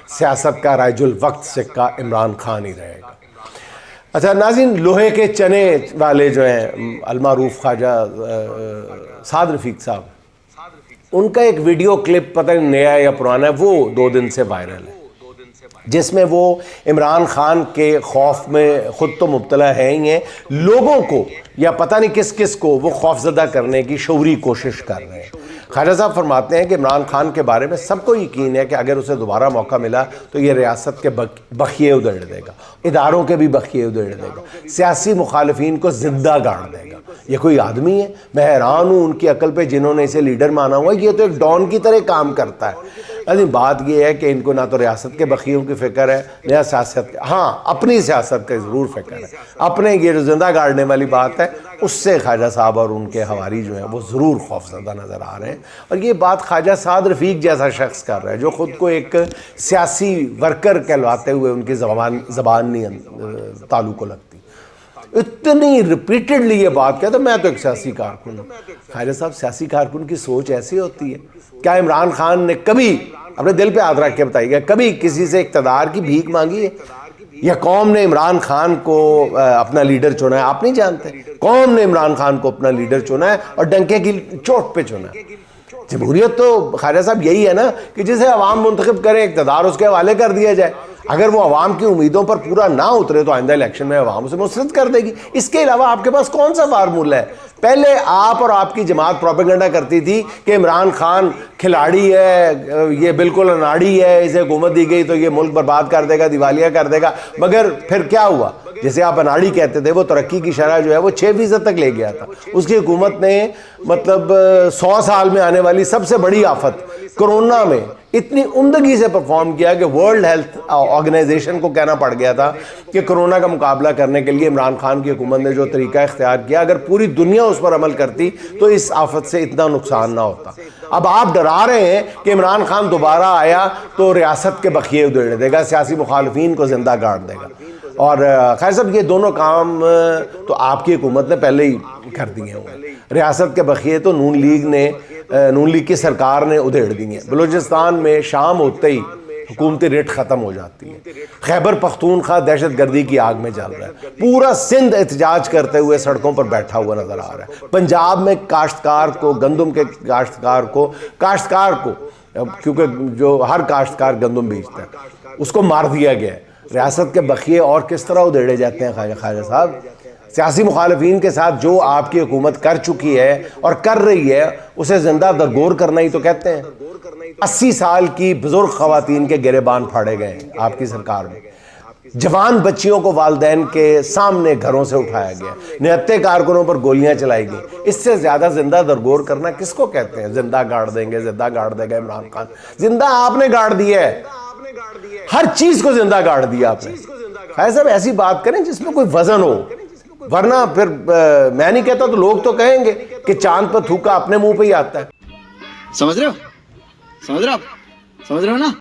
سیاست کا رائج الوقت سکہ عمران خان ہی رہے گا۔ اچھا ناظرین، لوہے کے چنے والے جو ہیں المعروف خواجہ سعد رفیق صاحب، ان کا ایک ویڈیو کلپ پتہ نہیں نیا یا پرانا ہے، وہ 2 دن سے وائرل ہے، جس میں وہ عمران خان کے خوف میں خود تو مبتلا ہے ہی ہیں، لوگوں کو یا پتہ نہیں کس کس کو وہ خوف زدہ کرنے کی شعوری کوشش کر رہے ہیں۔ خواجہ صاحب فرماتے ہیں کہ عمران خان کے بارے میں سب کو یقین ہے کہ اگر اسے دوبارہ موقع ملا تو یہ ریاست کے بخیے ادھیڑ دے گا، اداروں کے بھی بخیے ادھیڑ دے گا، سیاسی مخالفین کو زندہ گاڑ دے گا۔ یہ کوئی آدمی ہے؟ میں حیران ہوں ان کی عقل پہ جنہوں نے اسے لیڈر مانا ہوا ہے، یہ تو ایک ڈان کی طرح کام کرتا ہے۔ لیکن بات یہ ہے کہ ان کو نہ تو ریاست کے بخیوں کی فکر ہے نہ سیاست، ہاں اپنی سیاست کا ضرور فکر ہے، اپنے یہ جو زندہ گاڑنے والی بات ہے اس سے خواجہ صاحب اور ان کے حواری جو ہیں وہ ضرور خوف زدہ نظر آ رہے ہیں۔ اور یہ بات خواجہ سعد رفیق جیسا شخص کر رہا ہے جو خود کو ایک سیاسی ورکر کہلواتے ہوئے ان کی زبان نہیں تعلق کو لگتی، اتنی ریپیٹڈلی یہ بات کہتا ہے میں تو ایک سیاسی کارکن ہوں۔ خواجہ صاحب، سیاسی کارکن کی سوچ ایسی ہوتی ہے؟ کیا عمران خان نے کبھی اپنے دل پہ ہاتھ رکھ کے بتائی گیا کبھی کسی سے اقتدار کی بھیک مانگی ہے؟ یا قوم نے عمران خان کو اپنا لیڈر چنا ہے؟ آپ نہیں جانتے، قوم نے عمران خان کو اپنا لیڈر چنا ہے اور ڈنکے کی چوٹ پہ چنا ہے۔ جمہوریت تو خواجہ صاحب یہی ہے نا کہ جسے عوام منتخب کریں اقتدار اس کے حوالے کر دیا جائے، اگر وہ عوام کی امیدوں پر پورا نہ اترے تو آئندہ الیکشن میں عوام اسے مسرت کر دے گی۔ اس کے علاوہ آپ کے پاس کون سا فارمولہ ہے؟ پہلے آپ اور آپ کی جماعت پروپیگنڈا کرتی تھی کہ عمران خان کھلاڑی ہے، یہ بالکل اناڑی ہے، اسے حکومت دی گئی تو یہ ملک برباد کر دے گا، دیوالیہ کر دے گا، مگر پھر کیا ہوا؟ جسے آپ اناڑی کہتے تھے وہ ترقی کی شرح جو ہے وہ 6% تک لے گیا تھا۔ اس کی حکومت نے مطلب 100 سال میں آنے والی سب سے بڑی آفت کرونا میں اتنی عمدگی سے پرفارم کیا کہ ورلڈ ہیلتھ آرگنائزیشن کو کہنا پڑ گیا تھا کہ کرونا کا مقابلہ کرنے کے لیے عمران خان کی حکومت نے جو طریقہ اختیار کیا اگر پوری دنیا اس پر عمل کرتی تو اس آفت سے اتنا نقصان نہ ہوتا۔ اب آپ ڈرا رہے ہیں کہ عمران خان دوبارہ آیا تو ریاست کے بخیے ادھیڑ دے گا، سیاسی مخالفین کو زندہ گاڑ دے گا، اور خیر صاحب یہ دونوں کام تو آپ کی حکومت نے پہلے ہی کر دیے ہیں۔ ریاست کے بخیے تو نون لیگ کی سرکار نے ادھیڑ دی ہیں۔ بلوچستان میں شام ہوتے ہی حکومتی ریٹ ختم ہو جاتی ہے، خیبر پختونخوا دہشت گردی کی آگ میں جل رہا ہے، پورا سندھ احتجاج کرتے ہوئے سڑکوں پر بیٹھا ہوا نظر آ رہا ہے، پنجاب میں کاشتکار کو، گندم کے کاشتکار کو کیونکہ جو ہر کاشتکار گندم بیچتا ہے اس کو مار دیا گیا ہے۔ ریاست کے بخیے اور کس طرح ادھیڑے جاتے ہیں خواجہ صاحب؟ سیاسی مخالفین کے ساتھ جو آپ کی حکومت کر چکی ہے اور کر رہی ہے اسے زندہ درگور کرنا ہی تو کہتے ہیں۔ 80 سال کی بزرگ خواتین کے گریبان پھاڑے گئے ہیں آپ کی سرکار میں، جوان بچیوں کو والدین کے سامنے گھروں سے اٹھایا گیا، نہتے کارکنوں پر گولیاں چلائی گئی۔ اس سے زیادہ زندہ درگور کرنا کس کو کہتے ہیں؟ زندہ گاڑ دیں گے، زندہ گاڑ دے گا عمران خان، زندہ آپ نے گاڑ دیا ہے، ہر چیز کو زندہ گاڑ دیا آپ نے۔ خیر صاحب ایسی بات کریں جس میں کوئی وزن ہو، ورنہ پھر میں نہیں کہتا تو لوگ تو کہیں گے کہ چاند پر تھوکا اپنے منہ پہ ہی آتا ہے۔ سمجھ رہے ہو نا؟